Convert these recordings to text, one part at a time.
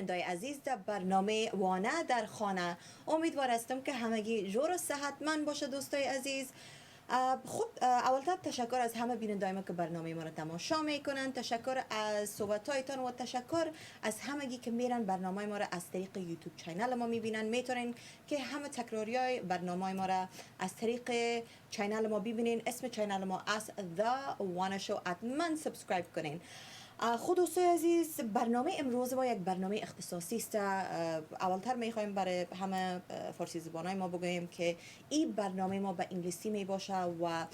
بینندای عزیز در برنامه وانه در خانه. امیدوار هستم که همگی جور و صحتمند باشه دوستای عزیز. خب اولتر تشکر از همه بینندای ما که برنامه ما رو تماشا میکنن. تشکر از صحبتایتان و تشکر از همگی که میرن برنامه ما رو از طریق یوتیوب چینل ما میبینن. میتونین که همه تکراری های برنامه ما رو از طریق چینل ما ببینین. اسم چینل ما از The Wana Show. حتما سابسکرایب کنین. خود دوستای عزیز، برنامه امروز ما یک برنامه اختصاصی است. اولتر میخوایم برای همه فارسی زبانای ما بگوییم که این برنامه ما به انگلیسی می باشه و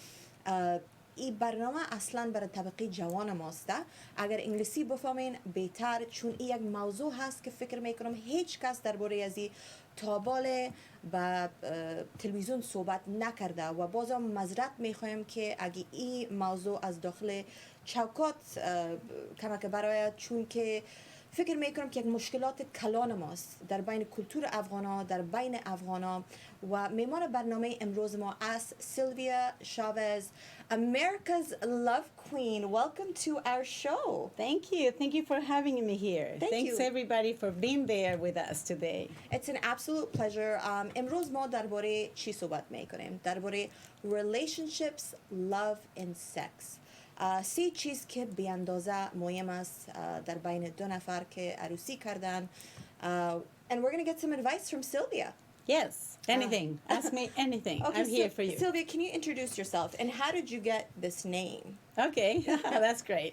این برنامه اصلا برای طبقه جوان ماست. اگر انگلیسی بفهمین بهتر، چون این یک موضوع هست که فکر میکنم هیچ کس درباره از این تابال و تلویزیون صحبت نکرده و بازم معذرت میخوایم که اگه این موضوع از داخل چوکات کمک برای، چون که فکر میکنم که یک مشکلات کلان ماست در بین کلتور افغانا، در بین افغانا. و میمان برنامه امروز ما از سیلویا شاوز، America's Love Queen. Welcome to our show. Thank you. Thank you for having me here. Thanks everybody for being there with us today. It's an absolute pleasure. امروز ما درباره چی صحبت میکنیم؟ درباره relationships, love and sex. سی چیز که به اندازه مهم است در بین دو نفر که عروسی کردن. And we're going to get some advice from Sylvia. Yes, anything. Ask me anything. Okay, I'm here for you. Sylvia, can you introduce yourself and how did you get this name? Okay, that's great.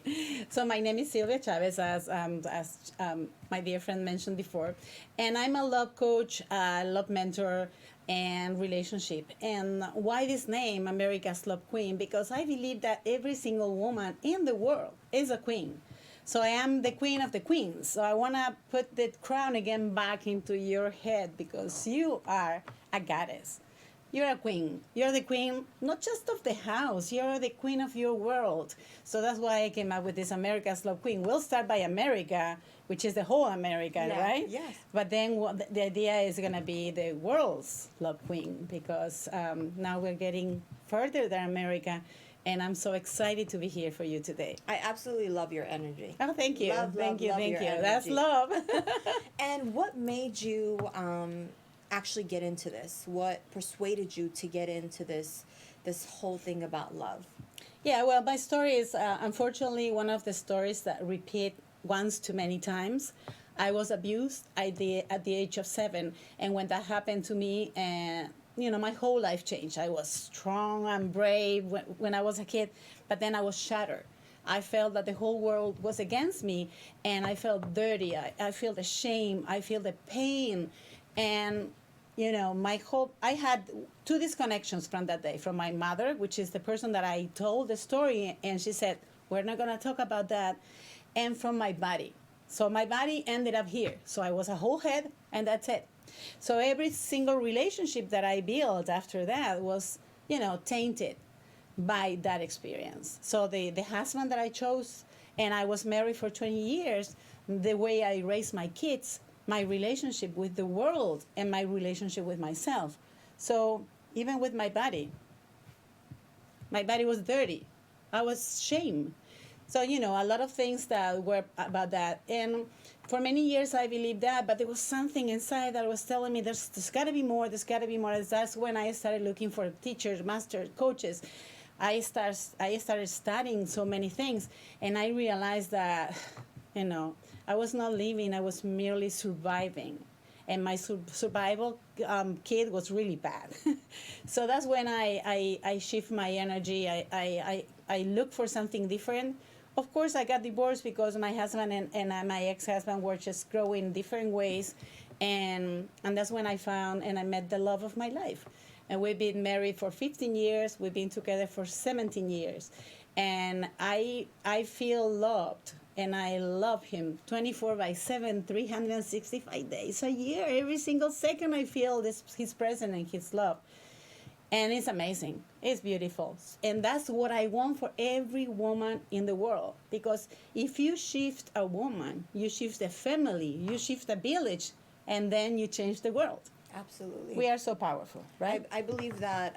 So my name is Sylvia Chavez, as my dear friend mentioned before, and I'm a love coach, love mentor, and relationship. And why this name, America's Love Queen? Because I believe that every single woman in the world is a queen. So I am the queen of the queens. So I want to put the crown again back into your head because you are a goddess. You're a queen. You're the queen, not just of the house. You're the queen of your world. So that's why I came up with this America's Love Queen. We'll start by America, which is the whole America, right? Yes. But then the idea is going to be the world's Love Queen because now we're getting further than America. And I'm so excited to be here for you today. I absolutely love your energy. Oh, thank you. Thank you. That's love. And what made you actually get into this? What persuaded you to get into this whole thing about love? Yeah, well, my story is unfortunately one of the stories that repeat once too many times. I was abused at the age of 7, and when that happened to me, my whole life changed. I was strong and brave when I was a kid, but then I was shattered. I felt that the whole world was against me, and I felt dirty. I feel the shame. I feel the pain. And, I had two disconnections from that day, from my mother, which is the person that I told the story, and she said, we're not going to talk about that, and from my body. So my body ended up here. So I was a whole head, and that's it. So every single relationship that I built after that was, tainted by that experience. So the husband that I chose, and I was married for 20 years, the way I raised my kids, my relationship with the world, and my relationship with myself. So even with my body was dirty. I was shamed. So, a lot of things that were about that. And for many years I believed that, but there was something inside that was telling me there's got to be more, there's got to be more. That's when I started looking for teachers, masters, coaches. I started studying so many things, and I realized that, I was not living, I was merely surviving. And my survival kit was really bad. So that's when I shift my energy. I look for something different. Of course, I got divorced because my husband and my ex-husband were just growing different ways. And that's when I found and I met the love of my life. And we've been married for 15 years. We've been together for 17 years. And I feel loved. And I love him 24/7, 365 days a year. Every single second I feel his presence and his love. And it's amazing. It's beautiful. And that's what I want for every woman in the world. Because if you shift a woman, you shift a family, you shift a village, and then you change the world. Absolutely. We are so powerful, right? I believe that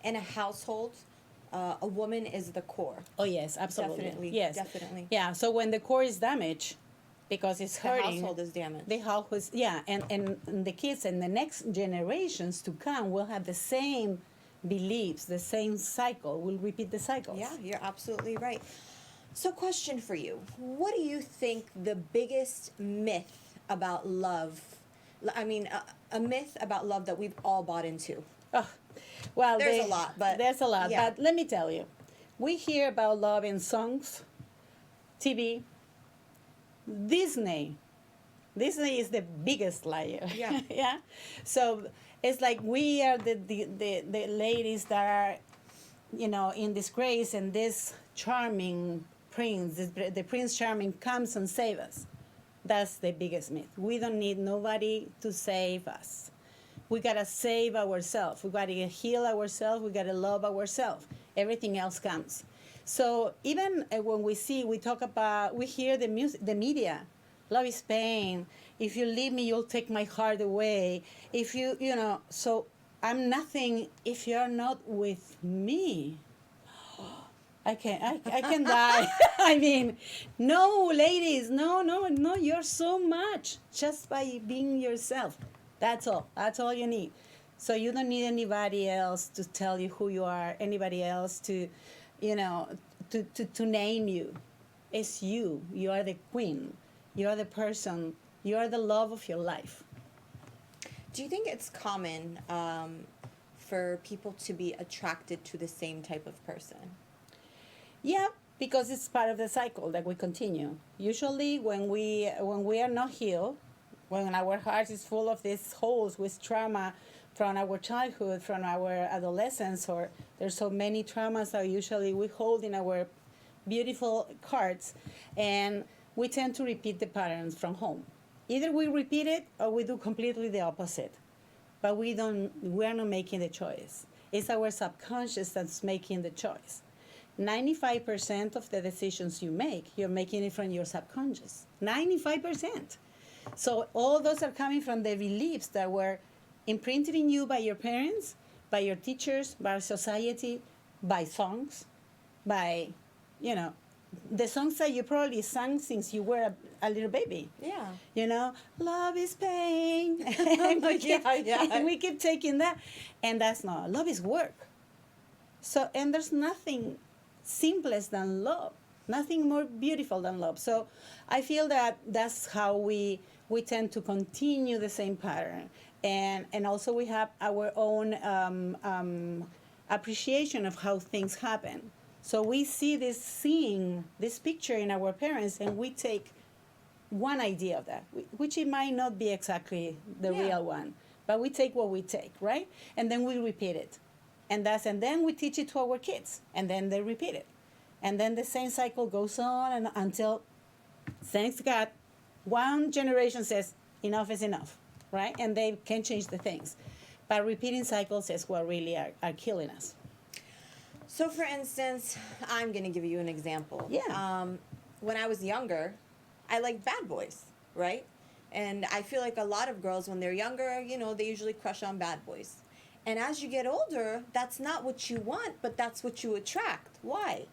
in a household, a woman is the core. Oh, yes, absolutely. Definitely. Yes. Definitely. Yeah, so when the core is damaged, because it's The hurting. household is damaged. The household, yeah, and the kids and the next generations to come will have the same beliefs, the same cycle. Will repeat the cycles. Yeah, you're absolutely right. So, question for you: what do you think the biggest myth about love? I mean, a myth about love that we've all bought into. Oh, well, There's a lot, but there's a lot. yeah. But let me tell you, we hear about love in songs, TV, Disney. Disney is the biggest liar. Yeah. Yeah. So it's like we are the ladies that are, in disgrace, and this charming prince, the Prince Charming comes and saves us. That's the biggest myth. We don't need nobody to save us. We gotta save ourselves. We gotta heal ourselves. We gotta love ourselves. Everything else comes. So even when we hear the music, the media, love is pain. If you leave me, you'll take my heart away. If so I'm nothing if you're not with me. I can die. I mean, no, ladies, no, you're so much just by being yourself. That's all. That's all you need. So you don't need anybody else to tell you who you are, anybody else to name you. It's you. You are the queen. You are the person. You are the love of your life. Do you think it's common for people to be attracted to the same type of person? Yeah, because it's part of the cycle that we continue. Usually when we are not healed, when our heart is full of these holes with trauma from our childhood, from our adolescence, or there's so many traumas that usually we hold in our beautiful hearts, and we tend to repeat the patterns from home. Either we repeat it or we do completely the opposite. But we are not making the choice. It's our subconscious that's making the choice. 95% of the decisions you make, you're making it from your subconscious. 95%. So all those are coming from the beliefs that were imprinted in you by your parents, by your teachers, by society, by songs, by, the songs that you probably sang since you were a little baby. Yeah. Love is pain. And we keep taking that. And that's not. Love is work. So, and there's nothing simplest than love, nothing more beautiful than love. So I feel that that's how we tend to continue the same pattern. And also we have our own appreciation of how things happen. So we seeing this picture in our parents, and we take one idea of that, which it might not be exactly the real one, but we take what we take, right? And then we repeat it. And then we teach it to our kids, and then they repeat it. And then the same cycle goes on and until, thanks God, one generation says, enough is enough, right? And they can change the things. But repeating cycles is what really are killing us. So, for instance, I'm going to give you an example. Yeah. When I was younger, I liked bad boys, right? And I feel like a lot of girls, when they're younger, they usually crush on bad boys. And as you get older, that's not what you want, but that's what you attract. Why?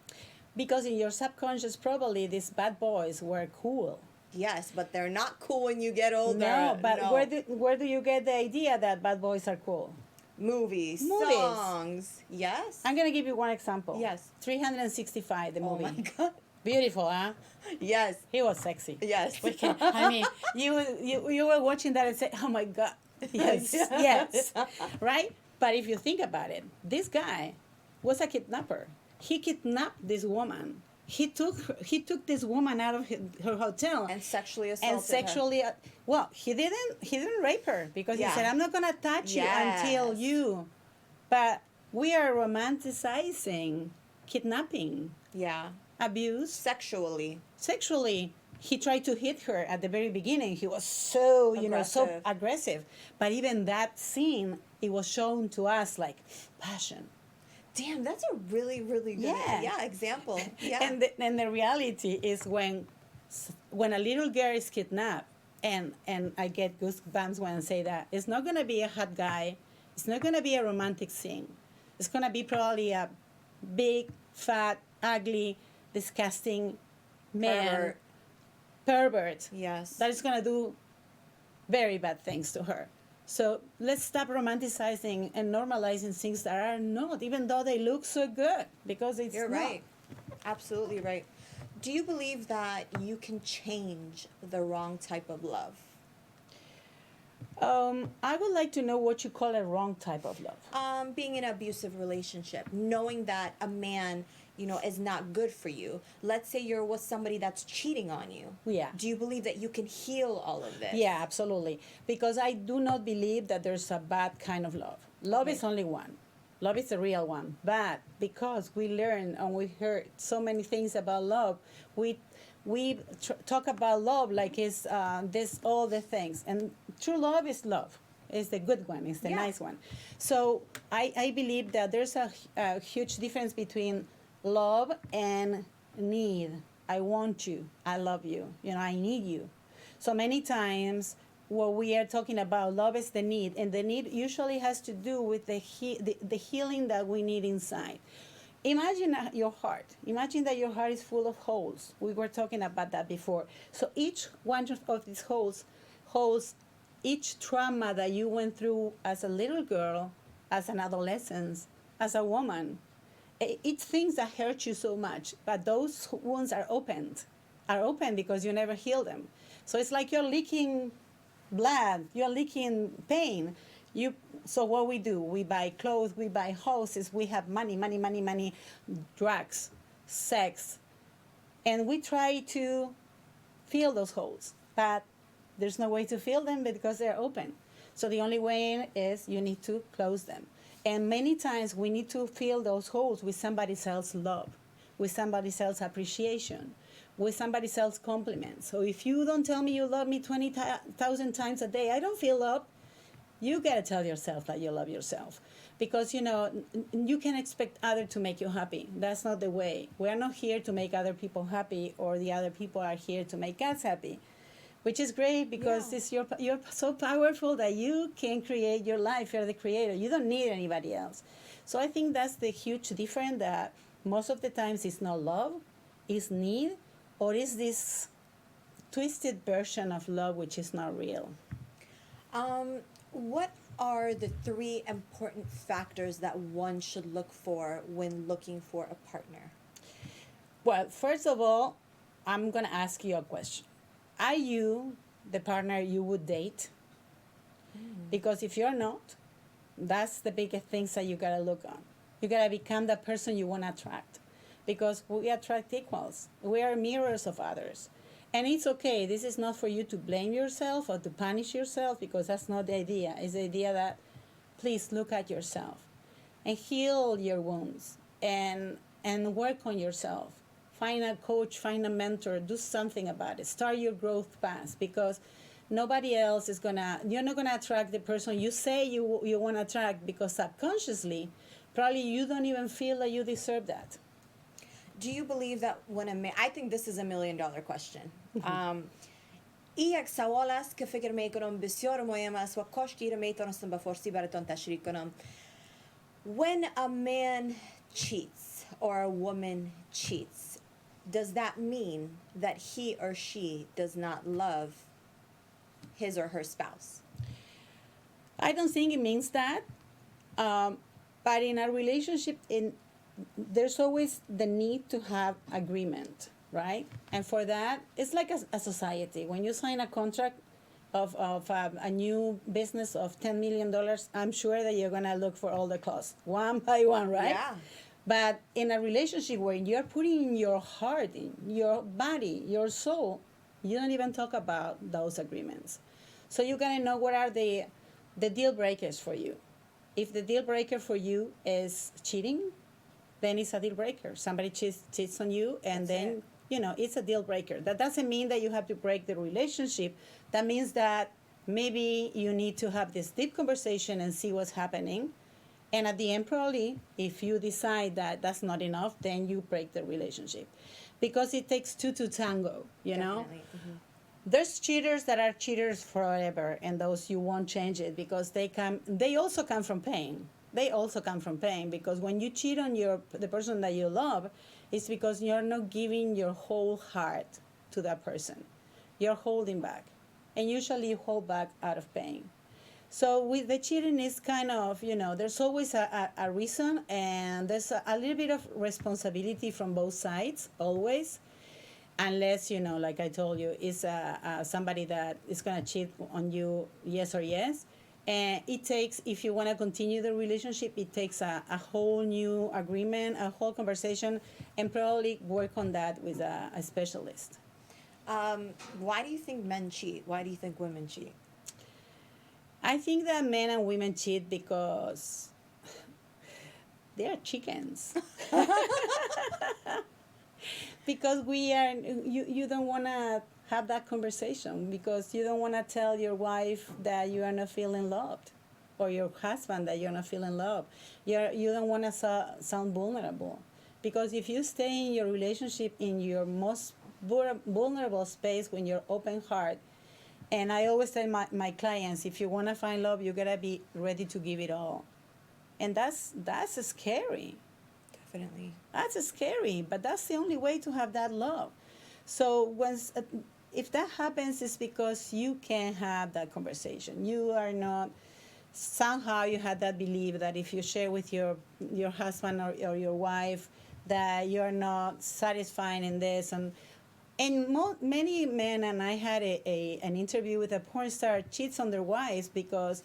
Because in your subconscious, probably these bad boys were cool. Yes, but they're not cool when you get older. No, but where do you get the idea that bad boys are cool? Movies, songs. Yes. I'm going to give you one example. Yes. 365, the movie. Oh my God. Beautiful, huh? Yes. He was sexy. Yes. I mean, you were watching that and say, oh my God. Yes, yes. Right? But if you think about it, this guy was a kidnapper. He kidnapped this woman. He took this woman out of her hotel and sexually assaulted her. Well, he didn't rape her because he said, I'm not gonna touch you Yes. until you. But we are romanticizing kidnapping, Yeah. abuse, Sexually. He tried to hit her at the very beginning. He was so Aggressive. aggressive. But even that scene, it was shown to us like passion. Damn, that's a really, really good example. Yeah. And the reality is when a little girl is kidnapped, and I get goosebumps when I say that, it's not going to be a hot guy. It's not going to be a romantic scene. It's going to be probably a big, fat, ugly, disgusting man. pervert Yes. that is going to do very bad things to her. So let's stop romanticizing and normalizing things that are not, even though they look so good, because it's You're not. right. Absolutely right. Do you believe that you can change the wrong type of love? I would like to know what you call a wrong type of love. Being in an abusive relationship, knowing that a man, is not good for you. Let's say you're with somebody that's cheating on you. Yeah. Do you believe that you can heal all of this? Yeah, absolutely. Because I do not believe that there's a bad kind of love. Love Okay. is only one. Love is the real one. But because we learn and we heard so many things about love, we talk about love like it's this all the things. And true love is love. It's the good one. It's the Yeah. nice one. So I believe that there's a huge difference between love and need. I want you. I love you. I need you. So many times, what we are talking about, love is the need, and the need usually has to do with the healing that we need inside. Imagine your heart. Imagine that your heart is full of holes. We were talking about that before. So each one of these holes holds each trauma that you went through as a little girl, as an adolescent, as a woman. It's things that hurt you so much, but those wounds are open because you never healed them. So it's like you're leaking blood, you're leaking pain. So what we do, we buy clothes, we buy houses, we have money, drugs, sex, and we try to fill those holes, but there's no way to fill them because they're open. So the only way is you need to close them. And many times we need to fill those holes with somebody else's love, with somebody else's appreciation, with somebody else's compliments. So if you don't tell me you love me 20,000 times a day, I don't feel love. You got to tell yourself that you love yourself. Because, you can expect others to make you happy. That's not the way. We're not here to make other people happy, or the other people are here to make us happy. Which is great because Yeah. you're so powerful that you can create your life. You're the creator. You don't need anybody else. So I think that's the huge difference, that most of the times it's not love, it's need, or is this twisted version of love which is not real. What are the 3 important factors that one should look for when looking for a partner? Well, first of all, I'm going to ask you a question. Are you the partner you would date? Because if you're not, that's the biggest things that you got to look on. You got to become the person you want to attract, because we attract equals. We are mirrors of others. And it's okay. This is not for you to blame yourself or to punish yourself, because that's not the idea. It's the idea that please look at yourself and heal your wounds and work on yourself. Find a coach, find a mentor, do something about it. Start your growth path, because nobody else is you're not gonna attract the person you say you want to attract, because subconsciously, probably you don't even feel that you deserve that. Do you believe that when a man, I think this is $1 million question. ایک سوال است که فکر میکنم بسیار مهم است و کاش که میتونستم به فارسی براتون تشریح کنم. When a man cheats or a woman cheats, does that mean that he or she does not love his or her spouse? I don't think it means that. But in a relationship, there's always the need to have agreement, right? And for that, it's like a society. When you sign a contract of a new business of $10 million, I'm sure that you're going to look for all the clauses, one by one, right? Yeah. But in a relationship where you're putting your heart in, your body, your soul, you don't even talk about those agreements. So you got to know what are the deal breakers for you. If the deal breaker for you is cheating, then it's a deal breaker. Somebody cheats on you, and That's then, it's a deal breaker. That doesn't mean that you have to break the relationship. That means that maybe you need to have this deep conversation and see what's happening. And at the end, probably, if you decide that that's not enough, then you break the relationship. Because it takes two to tango, you know? Definitely. Mm-hmm. There's cheaters that are cheaters forever, and those you won't change it, because they also come from pain. They also come from pain, because when you cheat on the person that you love, it's because you're not giving your whole heart to that person. you're holding back. And usually you hold back out of pain. So with the cheating is kind of, there's always a reason, and there's a little bit of responsibility from both sides, always. Unless, like I told you, it's somebody that is going to cheat on you, yes or yes. And it takes, if you want to continue the relationship, it takes a whole new agreement, a whole conversation, and probably work on that with a specialist. Why do you think men cheat? Why do you think women cheat? I think that men and women cheat because they are chickens. Because you don't want to have that conversation, because you don't want to tell your wife that you are not feeling loved, or your husband that you're not feeling loved. You don't want to sound vulnerable, because if you stay in your relationship in your most vulnerable space, when you're open heart, and I always tell my clients, if you want to find love, you gotta be ready to give it all, and that's scary. Definitely. That's scary, but that's the only way to have that love. So if that happens, it's because you can't have that conversation. You are not, somehow you had that belief that if you share with your husband or your wife that you're not satisfied in this. And many men, and I had an interview with a porn star, cheats on their wives because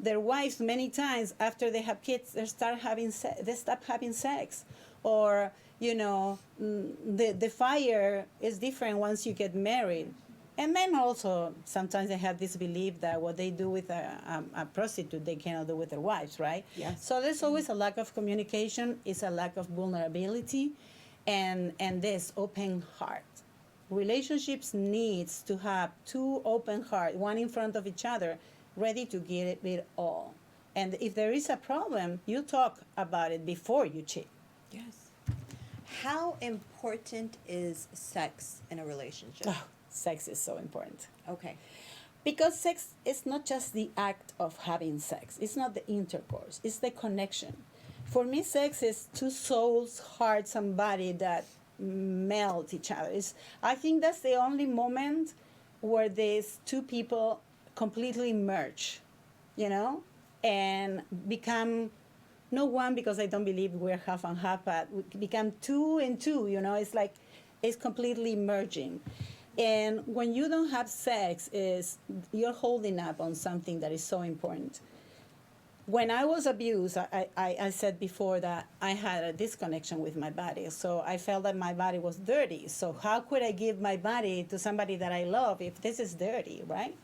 their wives many times after they have kids, they stop having sex, or the fire is different once you get married. And men also sometimes they have this belief that what they do with a prostitute they cannot do with their wives, right? Yes. So there's always a lack of communication, is a lack of vulnerability, and this open heart. Relationships needs to have two open hearts, one in front of each other, ready to give it all. And if there is a problem, you talk about it before you cheat. Yes. How important is sex in a relationship? Oh, sex is so important. Okay. Because sex is not just the act of having sex. It's not the intercourse. It's the connection. For me, sex is two souls, hearts, and body that melt each other. I think that's the only moment where these two people completely merge, and become not one, because I don't believe we're half and half, but we become two and two, it's like it's completely merging. And when you don't have sex, you're holding up on something that is so important. When I was abused, I said before that I had a disconnection with my body. So I felt that my body was dirty. So how could I give my body to somebody that I love if this is dirty, right?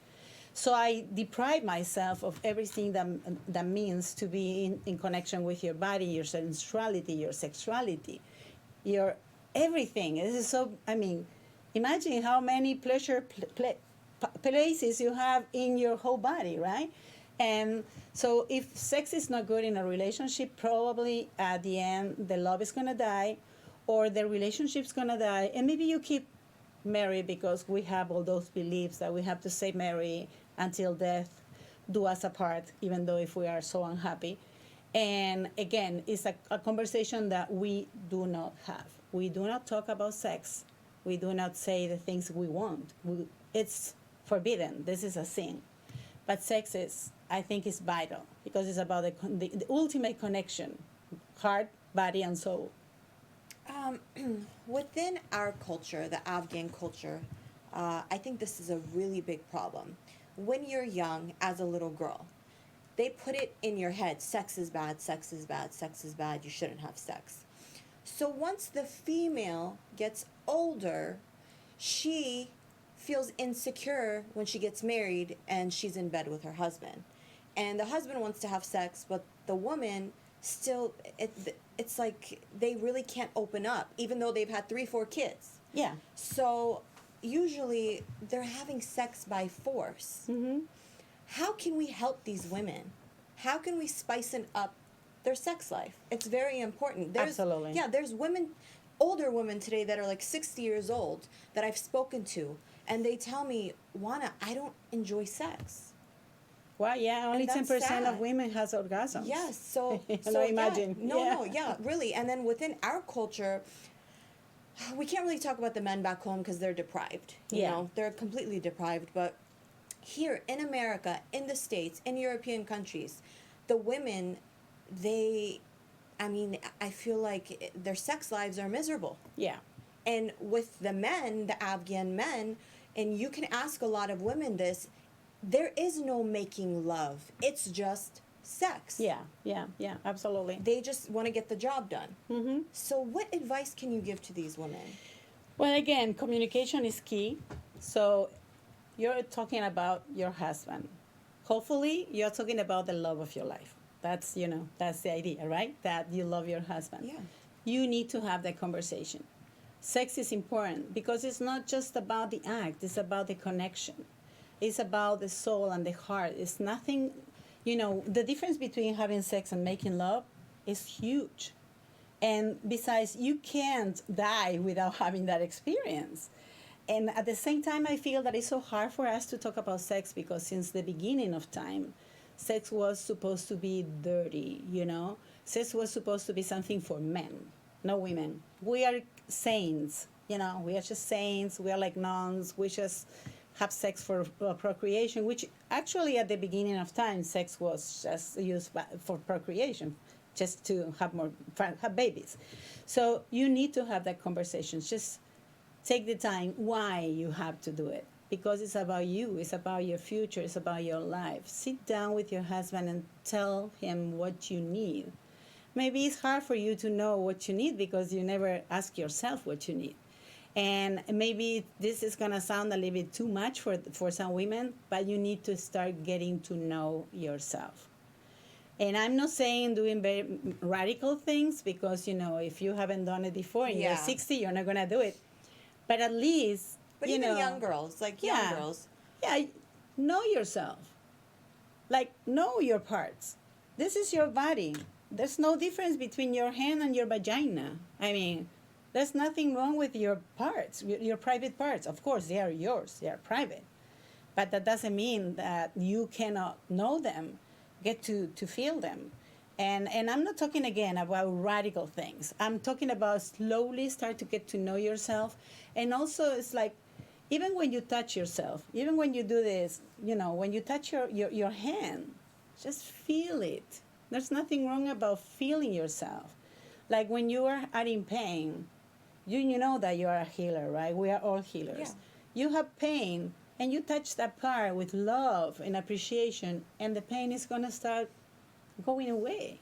So I deprived myself of everything that means to be in connection with your body, your sensuality, your sexuality, your everything. This is so, imagine how many pleasure places you have in your whole body, right? And so if sex is not good in a relationship, probably at the end, the love is going to die, or the relationship's going to die, and maybe you keep married because we have all those beliefs that we have to stay married until death do us apart, even though if we are so unhappy. And again, it's a conversation that we do not have. We do not talk about sex. We do not say the things we want. It's forbidden. This is a sin. But sex I think is vital, because it's about the ultimate connection, heart, body, and soul. Within our culture, the Afghan culture, I think this is a really big problem. When you're young, as a little girl, they put it in your head, sex is bad, sex is bad, sex is bad, you shouldn't have sex. So once the female gets older, she feels insecure when she gets married and she's in bed with her husband. And the husband wants to have sex, but the woman still, it's like they really can't open up, even though they've had 3-4 kids. Yeah. So usually they're having sex by force. Mm-hmm. How can we help these women? How can we spice up their sex life? It's very important. Absolutely. Yeah, there's women, older women today that are like 60 years old that I've spoken to, and they tell me, Wana, I don't enjoy sex. Well, yeah, only 10% of women has orgasms. Yes, so imagine. Yeah, really. And then within our culture, we can't really talk about the men back home because they're deprived. You Yeah. know, they're completely deprived. But here in America, in the States, in European countries, the women, they, I mean, I feel like their sex lives are miserable. Yeah. And with the men, the Afghan men, and you can ask a lot of women this, there is no making love. It's just sex. Yeah. Yeah. Yeah. Absolutely. They just want to get the job done. Mm-hmm. So, what advice can you give to these women? Well, again, communication is key. So you're talking about your husband. Hopefully, you're talking about the love of your life. That's, that's the idea, right? That you love your husband. Yeah. You need to have that conversation. Sex is important because it's not just about the act, it's about the connection. It's about the soul and the heart. It's nothing, the difference between having sex and making love is huge. And besides, you can't die without having that experience. And at the same time, I feel that it's so hard for us to talk about sex because since the beginning of time, sex was supposed to be dirty, Sex was supposed to be something for men, no women. We are saints, we are just saints. We are like nuns. We just have sex for procreation, which actually at the beginning of time, sex was just used for procreation, just to have babies. So you need to have that conversation. Just take the time why you have to do it, because it's about you, it's about your future, it's about your life. Sit down with your husband and tell him what you need. Maybe it's hard for you to know what you need because you never ask yourself what you need. And maybe this is going to sound a little bit too much for some women, but you need to start getting to know yourself. And I'm not saying doing very radical things because, if you haven't done it before and Yeah. you're 60, you're not going to do it. But at least, But even young girls, like young girls. Yeah, know yourself. Like, know your parts. This is your body. There's no difference between your hand and your vagina. I mean, there's nothing wrong with your parts, your private parts. Of course, they are yours. They are private. But that doesn't mean that you cannot know them, get to feel them. And I'm not talking again about radical things. I'm talking about slowly start to get to know yourself. And also it's like, even when you touch yourself, even when you do this, when you touch your hand, just feel it. There's nothing wrong about feeling yourself. Like when you are in pain, you know that you are a healer, right? We are all healers. Yeah. You have pain, and you touch that part with love and appreciation, and the pain is going to start going away.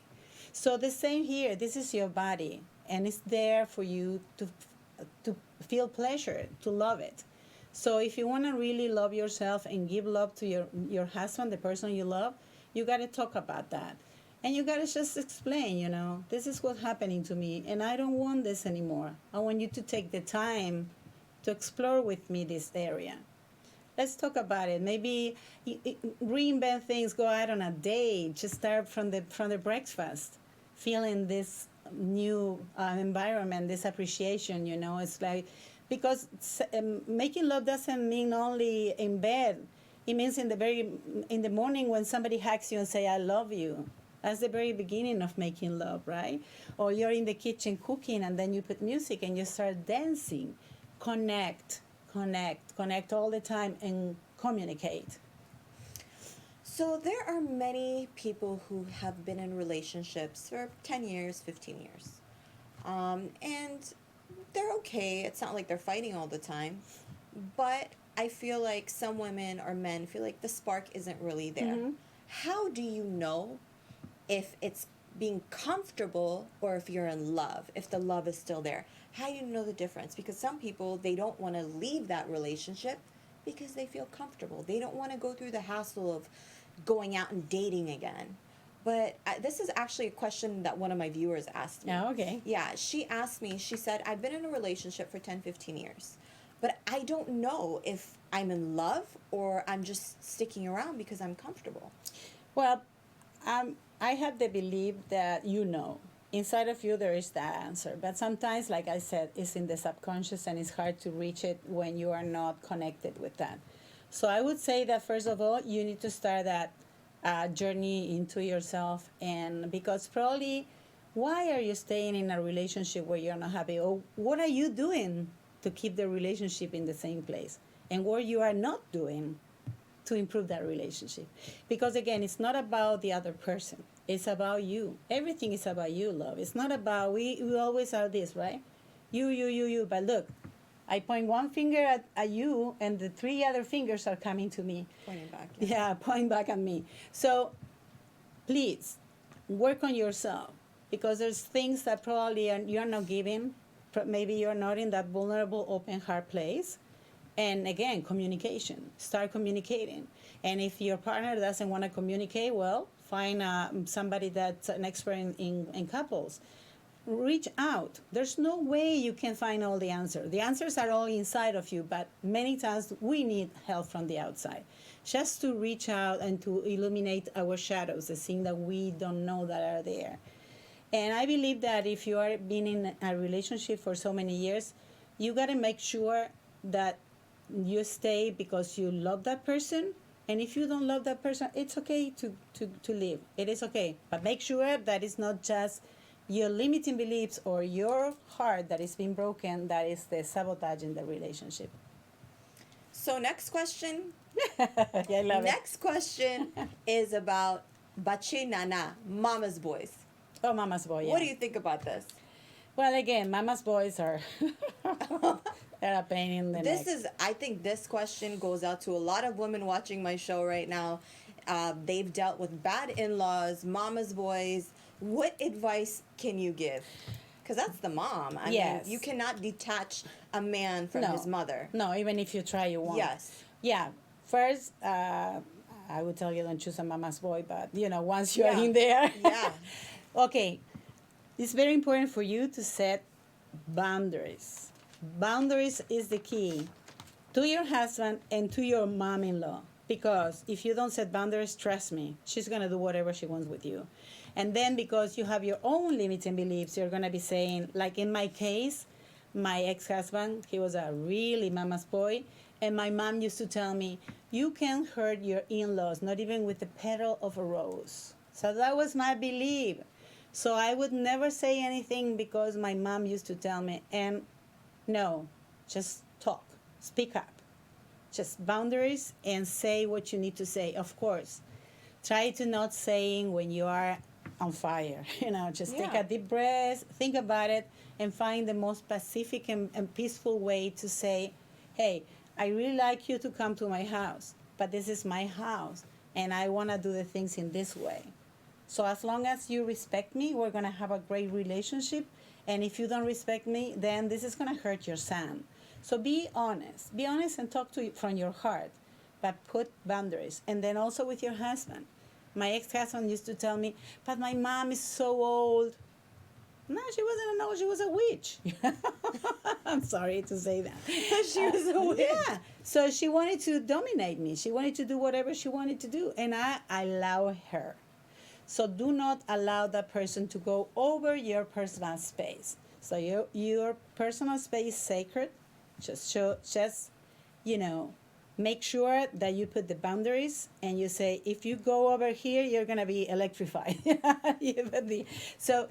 So the same here. This is your body, and it's there for you to feel pleasure, to love it. So if you want to really love yourself and give love to your husband, the person you love, you got to talk about that. And you got to just explain, this is what's happening to me, and I don't want this anymore. I want you to take the time to explore with me this area. Let's talk about it. Maybe reinvent things, go out on a date, just start from the breakfast, feeling this new environment, this appreciation, It's like, because making love doesn't mean only in bed. It means in the morning when somebody hugs you and say, I love you. That's the very beginning of making love, right? Or you're in the kitchen cooking and then you put music and you start dancing. Connect all the time and communicate. So there are many people who have been in relationships for 10 years, 15 years. And they're okay. It's not like they're fighting all the time. But I feel like some women or men feel like the spark isn't really there. Mm-hmm. How do you know if it's being comfortable or if you're in love, if the love is still there? How do you know the difference? Because some people, they don't want to leave that relationship because they feel comfortable. They don't want to go through the hassle of going out and dating again. But this is actually a question that one of my viewers asked me. Oh, okay. Yeah, she asked me, she said, I've been in a relationship for 10, 15 years, but I don't know if I'm in love or I'm just sticking around because I'm comfortable. Well, I have the belief that inside of you there is that answer. But sometimes, like I said, it's in the subconscious and it's hard to reach it when you are not connected with that. So I would say that first of all, you need to start that journey into yourself, and because probably why are you staying in a relationship where you're not happy? Or what are you doing to keep the relationship in the same place? And what you are not doing to improve that relationship. Because again, it's not about the other person. It's about you. Everything is about you, love. It's not about, we always are this, right? You. But look, I point one finger at you, and the three other fingers are coming to me. Pointing back. Yeah, point back at me. So please work on yourself, because there's things that probably you're not giving. Maybe you're not in that vulnerable, open heart place. And again, communication. Start communicating. And if your partner doesn't want to communicate, well, find somebody that's an expert in couples. Reach out. There's no way you can find all the answers. The answers are all inside of you, but many times we need help from the outside. Just to reach out and to illuminate our shadows, the things that we don't know that are there. And I believe that if you are being in a relationship for so many years, you got to make sure that you stay because you love that person. And if you don't love that person, it's okay to leave. It is okay. But make sure that it's not just your limiting beliefs or your heart that is being broken that is the sabotage in the relationship. So next question. Yeah, I love Next question is about Bache Nana, mama's boys. Oh, mama's boy, yeah. What do you think about this? Well, again, mama's boys are they're a pain in the neck. I think this question goes out to a lot of women watching my show right now. They've dealt with bad in-laws, mama's boys. What advice can you give? Because that's the mom. I mean, you cannot detach a man from his mother. No, even if you try, you won't. Yes. Yeah. First, I would tell you don't choose a mama's boy, but, once you're in there. Yeah. Okay. It's very important for you to set boundaries. Boundaries is the key to your husband and to your mom-in-law. Because if you don't set boundaries, trust me, she's going to do whatever she wants with you. And then because you have your own limiting beliefs, you're going to be saying, like in my case, my ex-husband, he was a really mama's boy. And my mom used to tell me, you can't hurt your in-laws, not even with the petal of a rose. So that was my belief. So I would never say anything because my mom used to tell me, and no, just talk, speak up. Just boundaries and say what you need to say. Of course, try to not saying when you are on fire. Just take a deep breath, think about it, and find the most pacific and peaceful way to say, hey, I really like you to come to my house, but this is my house, and I want to do the things in this way. So as long as you respect me, we're going to have a great relationship. And if you don't respect me, then this is going to hurt your son. So be honest. Be honest and talk to you from your heart, but put boundaries. And then also with your husband. My ex-husband used to tell me, but my mom is so old. No, she wasn't an old, she was a witch. I'm sorry to say that. She was a witch. Yeah. So she wanted to dominate me. She wanted to do whatever she wanted to do. And I allow her. So do not allow that person to go over your personal space. So your personal space is sacred. Just make sure that you put the boundaries and you say, if you go over here, you're going to be electrified. So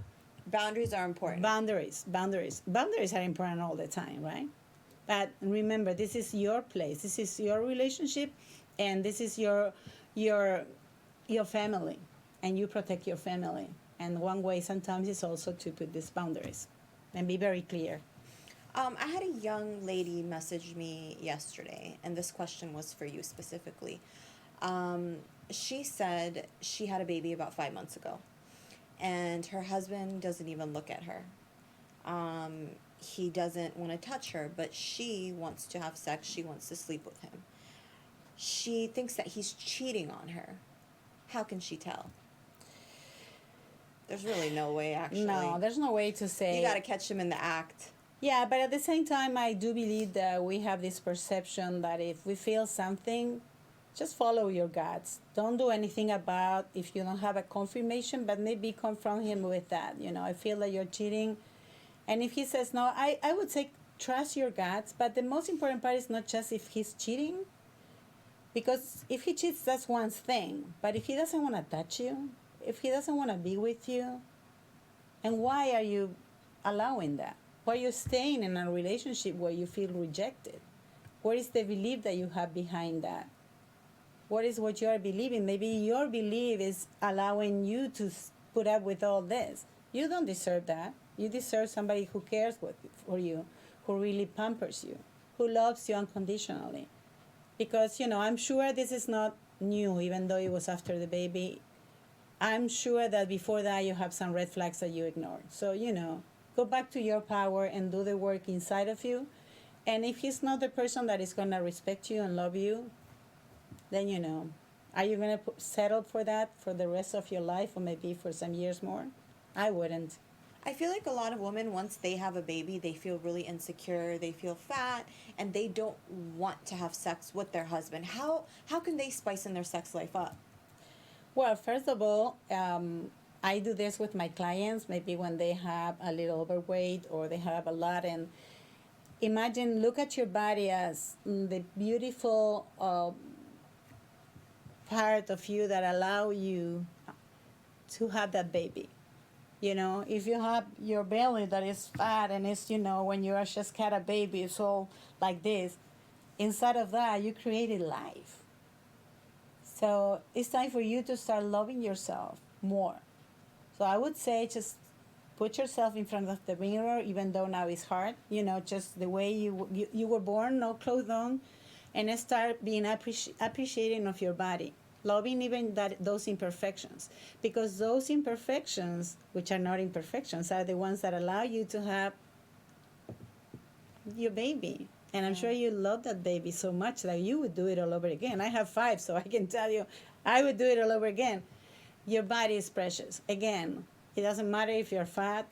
boundaries are important. Boundaries are important all the time, right? But remember, this is your place. This is your relationship, and this is your family. And you protect your family. And one way sometimes is also to put these boundaries and be very clear. I had a young lady message me yesterday, and this question was for you specifically. She said she had a baby about 5 months ago, and her husband doesn't even look at her. He doesn't want to touch her, but she wants to have sex. She wants to sleep with him. She thinks that he's cheating on her. How can she tell? There's really no way, actually. No, there's no way to say. You got to catch him in the act. Yeah, but at the same time, I do believe that we have this perception that if we feel something, just follow your guts. Don't do anything about if you don't have a confirmation, but maybe confront him with that. I feel that you're cheating. And if he says no, I would say trust your guts. But the most important part is not just if he's cheating. Because if he cheats, that's one thing. But if he doesn't want to touch you, if he doesn't want to be with you, And why are you allowing that? Why are you staying in a relationship where you feel rejected? What is the belief that you have behind that? What is what you are believing? Maybe your belief is allowing you to put up with all this. You don't deserve that. You deserve somebody who cares for you, who really pampers you, who loves you unconditionally. Because, I'm sure this is not new, even though it was after the baby. I'm sure that before that you have some red flags that you ignored. So, go back to your power and do the work inside of you. And if he's not the person that is going to respect you and love you, then, are you going to settle for that for the rest of your life or maybe for some years more? I wouldn't. I feel like a lot of women, once they have a baby, they feel really insecure, they feel fat, and they don't want to have sex with their husband. How can they spice in their sex life up? Well, first of all, I do this with my clients, maybe when they have a little overweight or they have a lot. And imagine, look at your body as the beautiful part of you that allow you to have that baby. If you have your belly that is fat and it's, when you are just had a baby, it's all like this. Inside of that, you created life. So it's time for you to start loving yourself more. So I would say just put yourself in front of the mirror, even though now it's hard, just the way you were born, no clothes on, and start being appreciating of your body. Loving even those imperfections, because those imperfections, which are not imperfections, are the ones that allow you to have your baby. And I'm sure you love that baby so much that you would do it all over again. I have 5, so I can tell you, I would do it all over again. Your body is precious. Again, it doesn't matter if you're fat.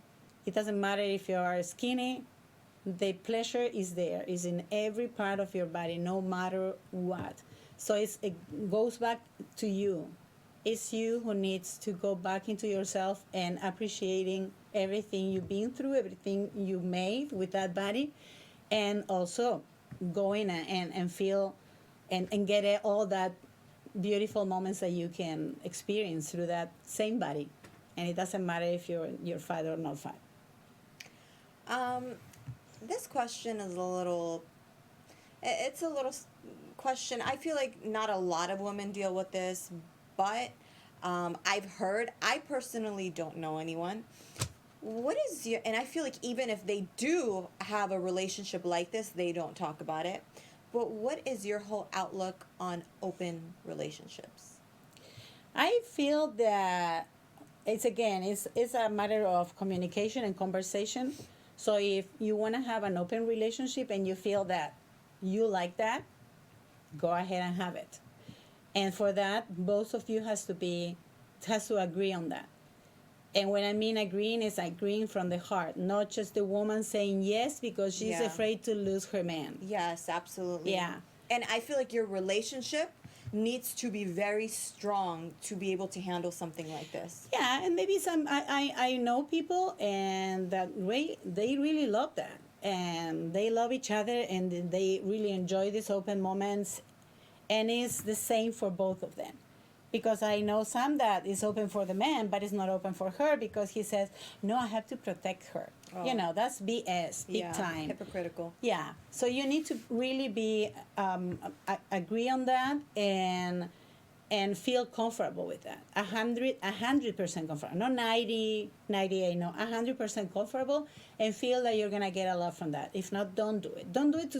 It doesn't matter if you are skinny. The pleasure is there. It's in every part of your body, no matter what. So it goes back to you. It's you who needs to go back into yourself and appreciating everything you've been through, everything you made with that body, and also going and feel and get all that beautiful moments that you can experience through that same body. And it doesn't matter if you're fat or not fat. This question is it's a little question. I feel like not a lot of women deal with this, but I've heard, I personally don't know anyone. What is and I feel like even if they do have a relationship like this, they don't talk about it. But what is your whole outlook on open relationships? I feel that it's a matter of communication and conversation. So if you want to have an open relationship and you feel that you like that, go ahead and have it. And for that, both of you has to agree on that. And when I mean agreeing, it's agreeing from the heart, not just the woman saying yes because she's afraid to lose her man. Yes, absolutely. Yeah. And I feel like your relationship needs to be very strong to be able to handle something like this. Yeah, and maybe I know people and that they really love that. And they love each other and they really enjoy these open moments. And it's the same for both of them. Because I know some that is open for the man, but it's not open for her because he says, no, I have to protect her. Oh. That's BS, big time. Hypocritical. Yeah. So you need to really be, agree on that and feel comfortable with that. 100% comfortable. Not 90, 98, no, 100% comfortable and feel that you're going to get a lot from that. If not, don't do it. Don't do it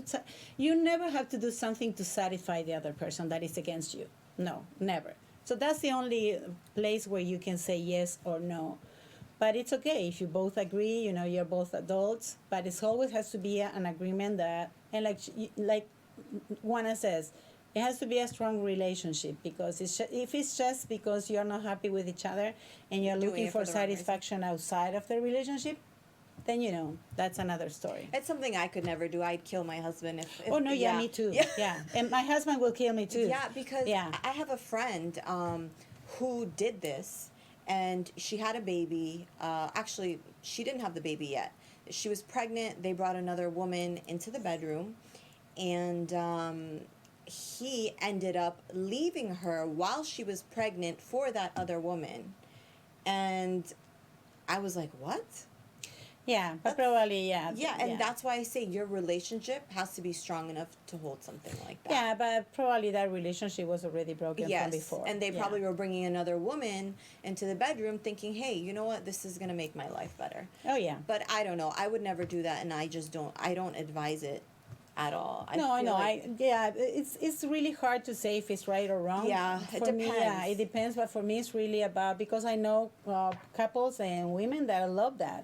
you never have to do something to satisfy the other person that is against you. No, never. So that's the only place where you can say yes or no. But it's okay if you both agree, you're both adults, but it always has to be an agreement that, and like Wana says, it has to be a strong relationship because if it's just because you're not happy with each other and you're looking for satisfaction outside of the relationship, then that's another story. It's something I could never do. I'd kill my husband if oh no, yeah, me too. Yeah. And my husband will kill me too. Yeah, because I have a friend who did this, and she had a baby. Actually, she didn't have the baby yet. She was pregnant. They brought another woman into the bedroom, and he ended up leaving her while she was pregnant for that other woman. And I was like, what? Yeah, but probably, yeah. Yeah, and that's why I say your relationship has to be strong enough to hold something like that. Yeah, but probably that relationship was already broken from before. And they Yeah. probably were bringing another woman into the bedroom thinking, hey, you know what, this is going to make my life better. Oh, yeah. But I don't know. I would never do that, and I don't advise it at all. No, I feel know. like- It's really hard to say if it's right or wrong. Yeah, it For me, yeah, depends. it depends. But for me, it's really about, because I know couples and women that love that.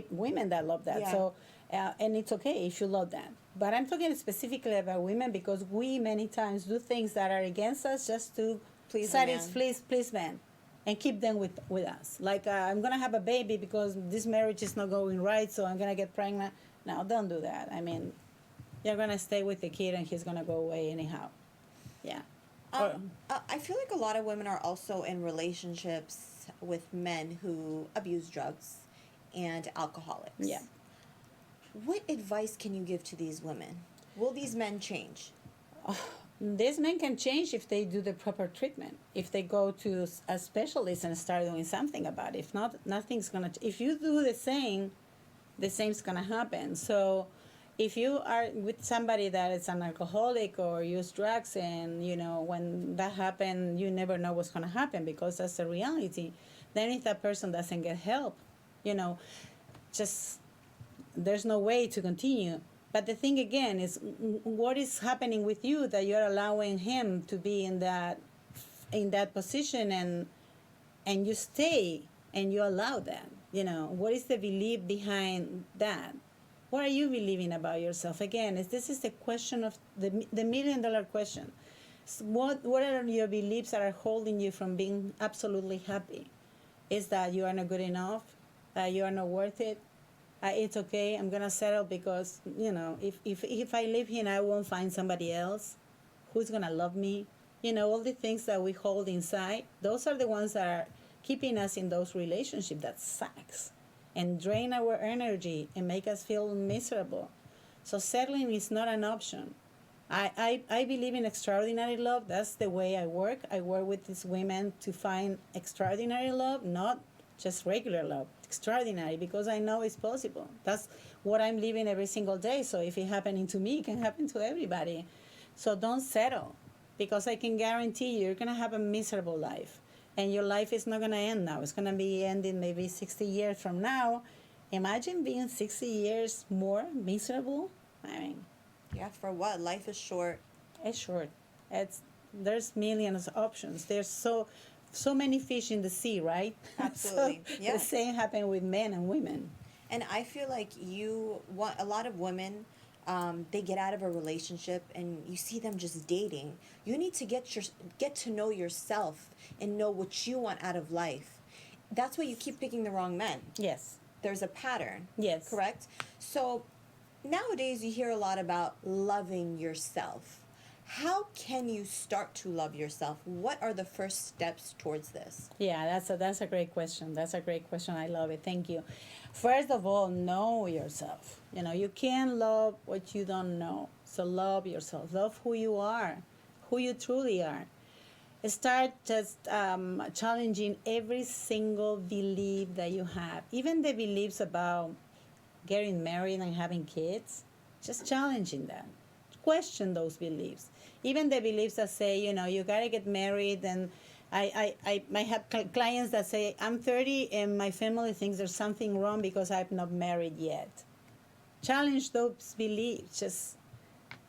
Women that love that. Yeah. So, and it's okay if you love that. But I'm talking specifically about women, because we many times do things that are against us just to Please the man. please men, and keep them with us. Like, I'm gonna have a baby because this marriage is not going right, so I'm gonna get pregnant. No, don't do that. I mean, you're gonna stay with the kid and he's gonna go away anyhow. Yeah. I feel like a lot of women are also in relationships with men who abuse drugs and alcoholics. Yeah. What advice can you give to these women? Will these men change? These men can change if they do the proper treatment. If they go to a specialist and start doing something about it. If not, nothing's gonna. If you do the same's gonna happen. So, if you are with somebody that is an alcoholic or use drugs, and when that happens, you never know what's gonna happen, because that's the reality. Then if that person doesn't get help, just there's no way to continue. But the thing again is, what is happening with you that you're allowing him to be in that position, and you stay and you allow that. What is the belief behind that? What are you believing about yourself? Again, this is the question of the $1 million question. What are your beliefs that are holding you from being absolutely happy? Is that you are not good enough? You are not worth it? It's okay, I'm gonna settle because if I live here, I won't find somebody else who's gonna love me. All the things that we hold inside, those are the ones that are keeping us in those relationships that sucks and drain our energy and make us feel miserable. So settling is not an option. I believe in extraordinary love. That's the way I work. I work with these women to find extraordinary love, not just regular love, extraordinary, because I know it's possible. That's what I'm living every single day. So if it's happening to me, it can happen to everybody. So don't settle, because I can guarantee you're going to have a miserable life. And your life is not going to end now. It's going to be ending maybe 60 years from now. Imagine being 60 years more miserable. I mean, Yeah, for what? Life is short. it's short. There's millions of options. There's so many fish in the sea, right? Absolutely. So Yeah. the same happened with men and women. And I feel like a lot of women, they get out of a relationship and you see them just dating. You need to get to know yourself and know what you want out of life. That's why you keep picking the wrong men. Yes. There's a pattern. Yes. Correct? So nowadays you hear a lot about loving yourself. How can you start to love yourself? What are the first steps towards this? Yeah, that's a great question. That's a great question. I love it. Thank you. First of all, know yourself. You can't love what you don't know. So love yourself. Love who you are, who you truly are. Start just challenging every single belief that you have, even the beliefs about getting married and having kids. Just challenging that. Question those beliefs. Even the beliefs that say, you gotta get married, and I have clients that say, I'm 30 and my family thinks there's something wrong because I'm not married yet. Challenge those beliefs. Just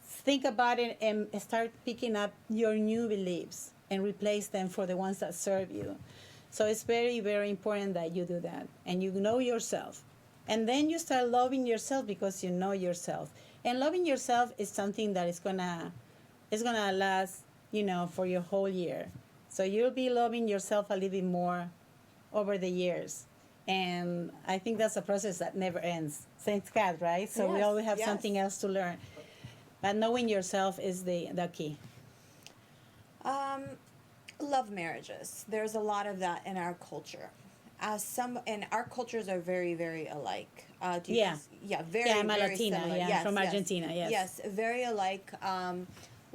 think about it and start picking up your new beliefs and replace them for the ones that serve you. So it's very, very important that you do that and you know yourself. And then you start loving yourself because you know yourself. And loving yourself is something that is gonna last, for your whole year. So you'll be loving yourself a little bit more over the years. And I think that's a process that never ends. Thank God, right? So we Yes, always have yes. something else to learn. But knowing yourself is the key. Love marriages. There's a lot of that in our culture. And our cultures are very, very alike. Yeah. Very, Yeah, I'm a very Latina. similar. Yeah, Yes, from yes. Argentina. Yes. Yes, very alike.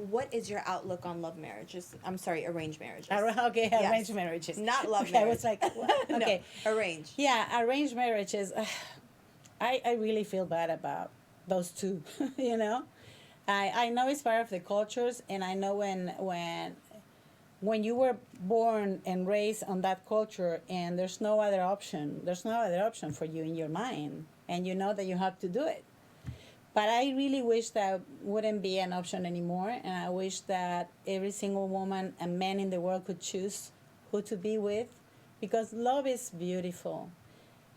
what is your outlook on love marriages? I'm sorry, arranged marriages. Okay, Yes. arranged marriages. Not love Okay, marriage. I was like, what? Okay. No, arranged. Yeah, arranged marriages. I really feel bad about those two, you know? I know it's part of the cultures, and I know when you were born and raised on that culture and there's no other option for you in your mind, and you know that you have to do it. But I really wish that wouldn't be an option anymore, and I wish that every single woman and man in the world could choose who to be with, because love is beautiful.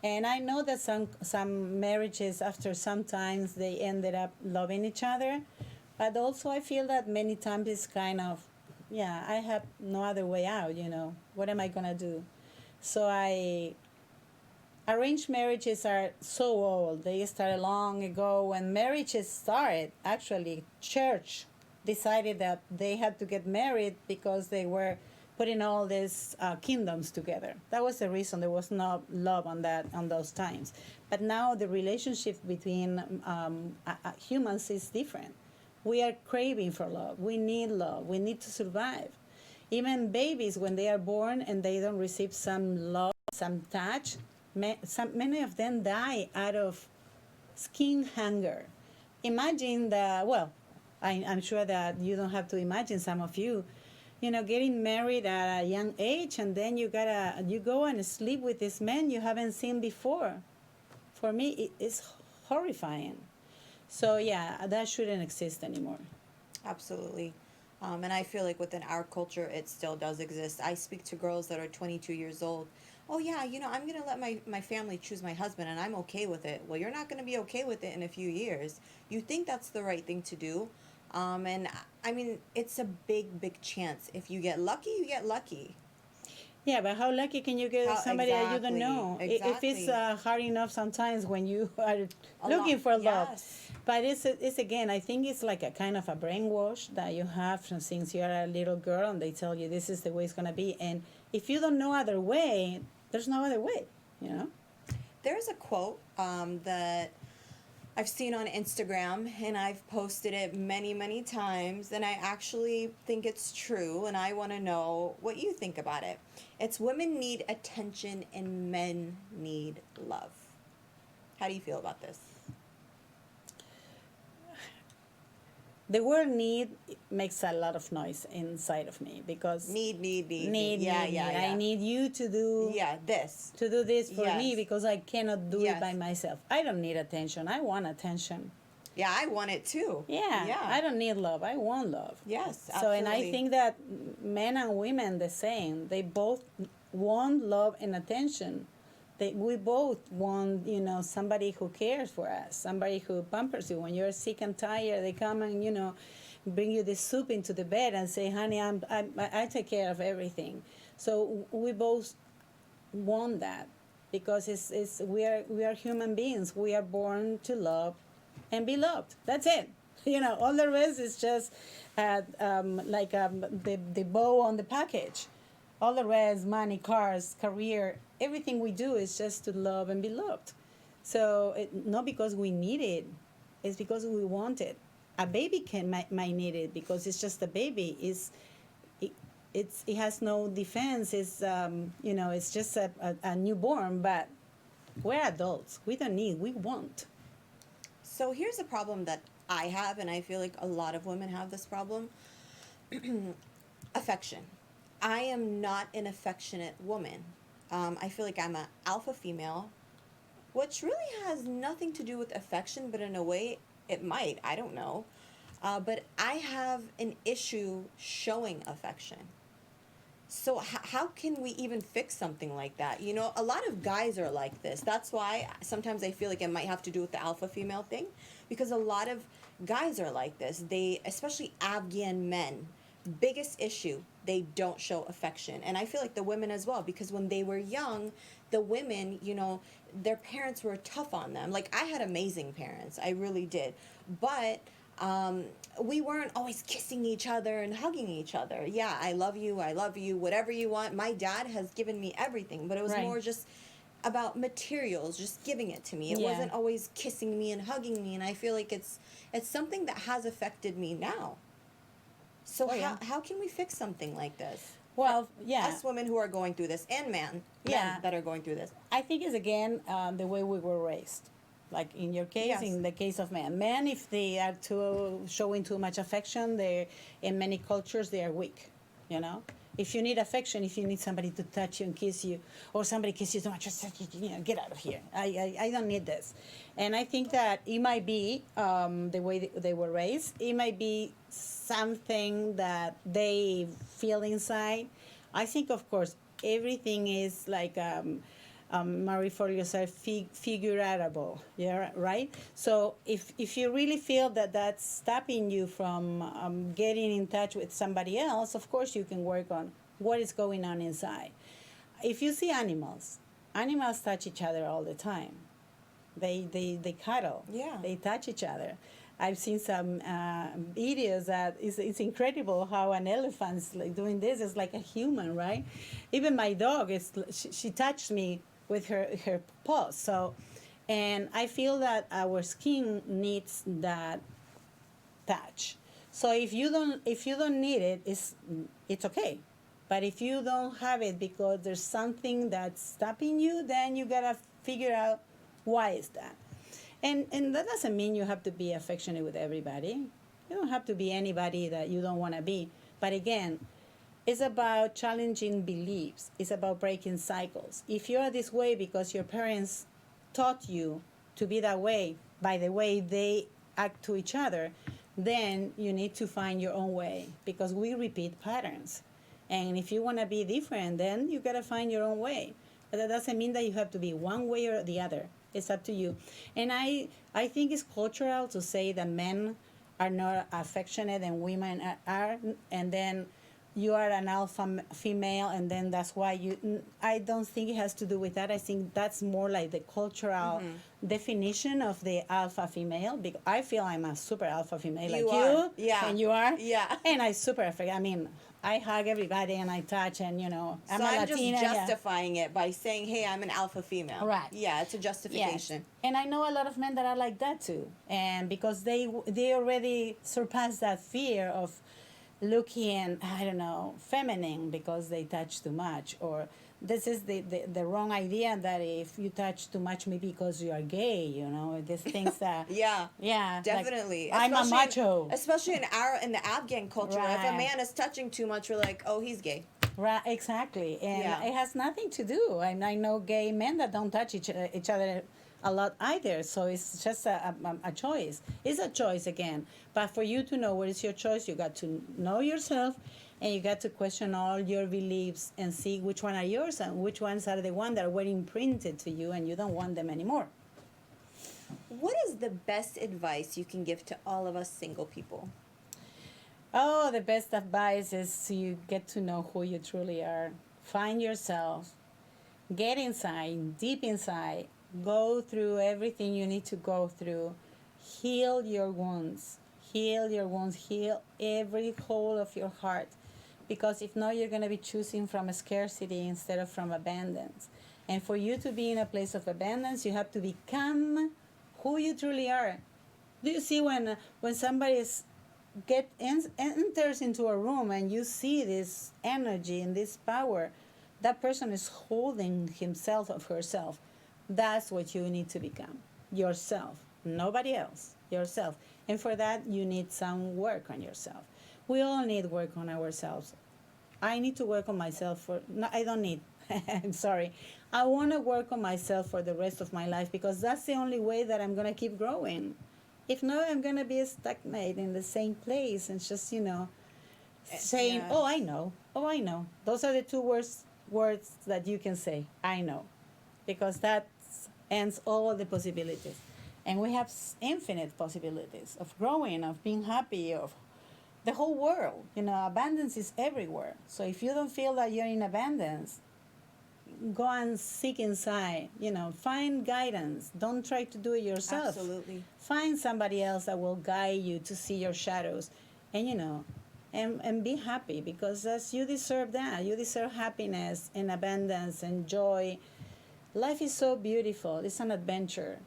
And I know that some marriages, after some times, they ended up loving each other, but also I feel that many times it's kind of, yeah, I have no other way out. What am I gonna do? So arranged marriages are so old. They started long ago. When marriages started, actually, church decided that they had to get married because they were putting all these kingdoms together. That was the reason. There was no love on those times. But now the relationship between humans is different. We are craving for love. We need love. We need to survive. Even babies, when they are born and they don't receive some love, some touch, many of them die out of skin hunger. Imagine I'm sure that you don't have to imagine, some of you, getting married at a young age, and then you go and sleep with this man you haven't seen before. For me, it's horrifying. So yeah, that shouldn't exist anymore. Absolutely. And I feel like within our culture, it still does exist. I speak to girls that are 22 years old. Oh, yeah, I'm going to let my family choose my husband, and I'm okay with it. Well, you're not going to be okay with it in a few years. You think that's the right thing to do. And, I mean, it's a big, big chance. If you get lucky, you get lucky. Yeah, but how lucky can you get somebody that you don't know? Exactly. If it's hard enough sometimes when you are looking for love. Yes. But it's again, I think it's like a kind of a brainwash that you have since you're a little girl, and they tell you this is the way it's going to be. And if you don't know other way, there's no other way. There's a quote that I've seen on Instagram, and I've posted it many, many times, and I actually think it's true, and I want to know what you think about it. It's women need attention and men need love. How do you feel about this? The word need makes a lot of noise inside of me, because Need. Yeah. I need you to do this. to do this for Yes. me, because I cannot do Yes. it by myself. I don't need attention. I want attention. Yeah, I want it too. Yeah. I don't need love. I want love. Yes, So, and I absolutely. think that men and women the same. They both want love and attention. We both want, somebody who cares for us, somebody who pampers you. When you're sick and tired, they come and, bring you the soup into the bed and say, honey, I take care of everything. So we both want that, because we are human beings. We are born to love and be loved. That's it. All the rest is just the bow on the package. All the rest, money, cars, career, everything we do is just to love and be loved. So not because we need it, it's because we want it. A baby might need it because it's just a baby. It has no defense. It's just a newborn. But we're adults. We don't need. We want. So here's a problem that I have, and I feel like a lot of women have this problem. Affection. I am not an affectionate woman. I feel like I'm an alpha female, which really has nothing to do with affection, but in a way it might. I don't know. But I have an issue showing affection. So how can we even fix something like that? A lot of guys are like this. That's why sometimes I feel like it might have to do with the alpha female thing, because a lot of guys are like this. They, especially Afghan men, biggest issue, they don't show affection. And I feel like the women as well, because when they were young, the women, their parents were tough on them. Like, I had amazing parents. I really did. But we weren't always kissing each other and hugging each other. Yeah, I love you, whatever you want. My dad has given me everything, but it was more just about materials, just giving it to me. It wasn't always kissing me and hugging me, and I feel like it's something that has affected me now. So Oh, yeah. how can we fix something like this? Well, yeah. Us women who are going through this, and men Yeah. that are going through this. I think it's again the way we were raised. Like in your case, Yes. in the case of men, if they are showing too much affection, they in many cultures they are weak. You know, if you need affection, if you need somebody to touch you and kiss you, or somebody kiss you too much, just get out of here. I don't need this. And I think that it might be the way they were raised. It might be something that they feel inside. I think, of course, everything is like Marie Forleo said, figureable. Yeah, right. So if you really feel that that's stopping you from getting in touch with somebody else, of course you can work on what is going on inside. If you see animals touch each other all the time. They cuddle. Yeah. They touch each other. I've seen some videos that it's incredible how an elephant's like doing this. It's like a human, right? Even my dog she touched me with her paws. So, and I feel that our skin needs that touch. So if you don't need it, it's okay. But if you don't have it because there's something that's stopping you, then you gotta figure out why is that. And that doesn't mean you have to be affectionate with everybody. You don't have to be anybody that you don't want to be. But again, it's about challenging beliefs. It's about breaking cycles. If you're this way because your parents taught you to be that way by the way they act to each other, then you need to find your own way because we repeat patterns. And if you want to be different, then you got to find your own way. But that doesn't mean that you have to be one way or the other. It's up to you. And I think it's cultural to say that men are not affectionate and women are, and then you are an alpha female, and then that's why you. I don't think it has to do with that. I think that's more like the cultural definition of the alpha female. Because I feel I'm a super alpha female, like are. you, Yeah. and you are, Yeah. and I super affect. I mean, I hug everybody and I touch, and I'm So a I'm Latina. just justifying it by saying, hey, I'm an alpha female. Right. Yeah, it's a justification. Yes. And I know a lot of men that are like that too, and because they already surpassed that fear of looking, I don't know, feminine because they touch too much, or this is the wrong idea that if you touch too much, maybe because you are gay, these things that Yeah. yeah, Definitely. like, I'm a macho. Especially in the Afghan culture. If a Right. man is touching too much, we're like, oh, he's gay. Right, exactly, and Yeah. it has nothing to do. I know gay men that don't touch each other a lot either. So it's just a choice. It's a choice again. But for you to know what is your choice, you got to know yourself, and you got to question all your beliefs and see which one are yours and which ones are the ones that were imprinted to you and you don't want them anymore. What is the best advice you can give to all of us single people? Oh, the best advice is you get to know who you truly are. Find yourself. Get inside, deep inside. Go through everything you need to go through. Heal your wounds. Heal your wounds. Heal every hole of your heart. Because if not, you're going to be choosing from a scarcity instead of from abundance. And for you to be in a place of abundance, you have to become who you truly are. Do you see when somebody enters into a room and you see this energy and this power, that person is holding himself or herself. That's what you need to become. Yourself. Nobody else. Yourself. And for that, you need some work on yourself. We all need work on ourselves. I need to work on myself no, I don't need. I'm sorry. I want to work on myself for the rest of my life because that's the only way that I'm going to keep growing. If not, I'm going to be stagnant in the same place and just, saying, Yeah. oh, I know. Oh, I know. Those are the two words that you can say, I know. Because that ends all the possibilities. And we have infinite possibilities of growing, of being happy, of the whole world. Abundance is everywhere. So if you don't feel that you're in abundance, go and seek inside. Find guidance. Don't try to do it yourself. Absolutely. Find somebody else that will guide you to see your shadows. And, and be happy because you deserve that. You deserve happiness and abundance and joy. Life is so beautiful. It's an adventure.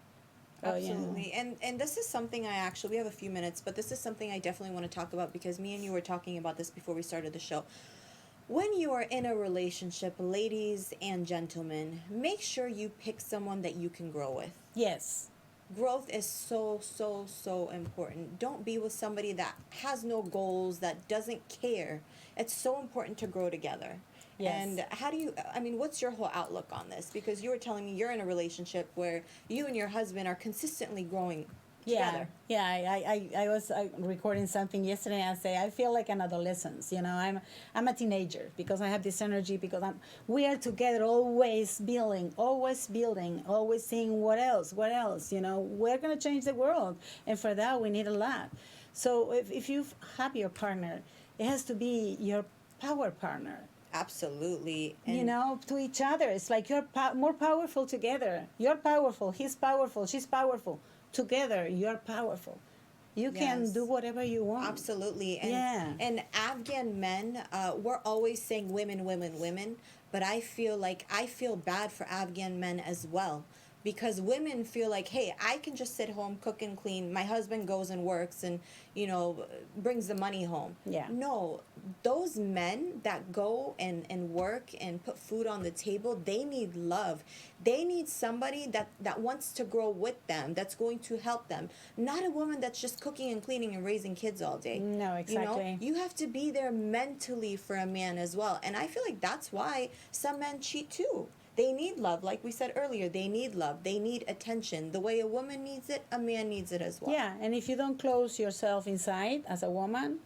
Absolutely. And this is something we have a few minutes, but this is something I definitely want to talk about because me and you were talking about this before we started the show. When you are in a relationship, ladies and gentlemen, make sure you pick someone that you can grow with. Yes. Growth is so, so, so important. Don't be with somebody that has no goals, that doesn't care. It's so important to grow together. Yes. And what's your whole outlook on this? Because you were telling me you're in a relationship where you and your husband are consistently growing together. I was recording something yesterday. I say I feel like an adolescent. I'm a teenager because I have this energy because we are together, always building, always seeing what else. We're gonna change the world, and for that we need a lot. So if you have your partner, it has to be your power partner. Absolutely. And To each other. It's like you're more powerful together. You're powerful. He's powerful. She's powerful. Together, you're powerful. You can do whatever you want. Absolutely. And Afghan men, we're always saying women, women, women, but I feel bad for Afghan men as well. Because women feel like, hey, I can just sit home, cook and clean. My husband goes and works and, brings the money home. Yeah. No, those men that go and work and put food on the table, they need love. They need somebody that wants to grow with them, that's going to help them. Not a woman that's just cooking and cleaning and raising kids all day. No, exactly. You have to be there mentally for a man as well. And I feel like that's why some men cheat too. They need love, like we said earlier. They need love. They need attention. The way a woman needs it, a man needs it as well. Yeah, and if you don't close yourself inside as a woman,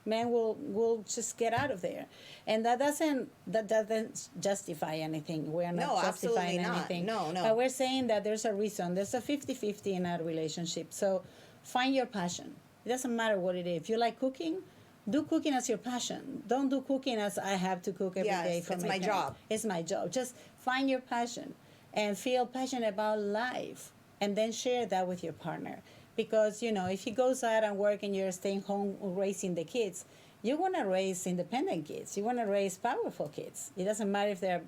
men will just get out of there, and that doesn't justify anything. We are not justifying anything. No. But we're saying that there's a reason. There's a 50-50 in a relationship. So find your passion. It doesn't matter what it is. If you like cooking, do cooking as your passion. Don't do cooking as I have to cook every day for my job. It's my job. Just find your passion and feel passionate about life, and then share that with your partner. Because, if he goes out and work and you're staying home raising the kids, you want to raise independent kids. You want to raise powerful kids. It doesn't matter if they're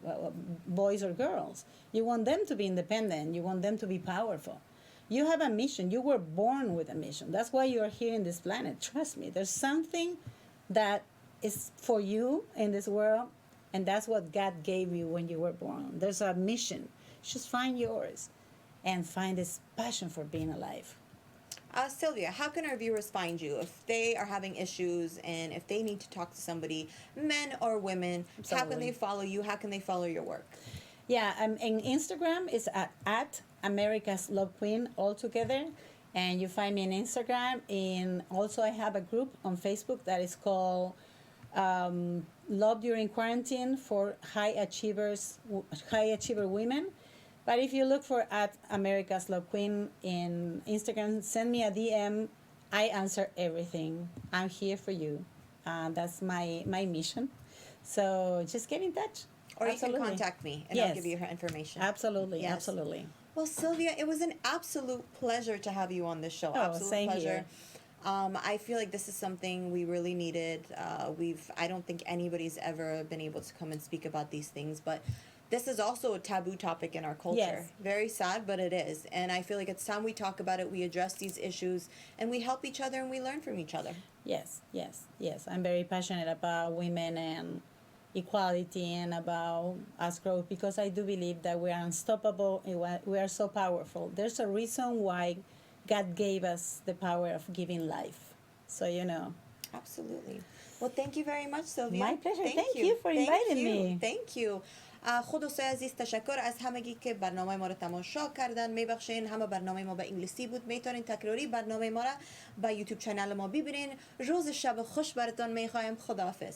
boys or girls. You want them to be independent. You want them to be powerful. You have a mission. You were born with a mission. That's why you're here in this planet. Trust me. There's something that is for you in this world, and that's what God gave you when you were born. There's a mission. Just find yours and find this passion for being alive. Sylvia, how can our viewers find you if they are having issues and if they need to talk to somebody, men or women? Absolutely. How can they follow you? How can they follow your work? Yeah, in Instagram is at America's Love Queen all together, and you find me on Instagram. And also I have a group on Facebook that is called Love During Quarantine for high achiever women. But if you look for at America's Love Queen in Instagram, send me a DM. I answer everything. I'm here for you. That's my mission. So just get in touch. Or Absolutely. You can contact me and Yes. I'll give you her information. Absolutely, Yes. absolutely. Well, Sylvia, it was an absolute pleasure to have you on this show. Oh, Absolute same pleasure. here. I feel like this is something we really needed. I don't think anybody's ever been able to come and speak about these things, but this is also a taboo topic in our culture. Yes. Very sad, but it is. And I feel like it's time we talk about it, we address these issues, and we help each other and we learn from each other. Yes. I'm very passionate about women and equality and about us growth, because I do believe that we are unstoppable and we are so powerful. There's a reason why God gave us the power of giving life. So, Absolutely. Well, thank you very much, Sylvia. My pleasure. Thank you for inviting me. Thank you. خود دوستای عزیز تشکر از همگی که برنامه ما رو تماشا کردن. میبخشین همه برنامه ما به انگلیسی بود. میتونین تکراری برنامه ما را با یوتیوب چنل ما ببینین. روز شب خوش براتون میخوایم. خداحافظ.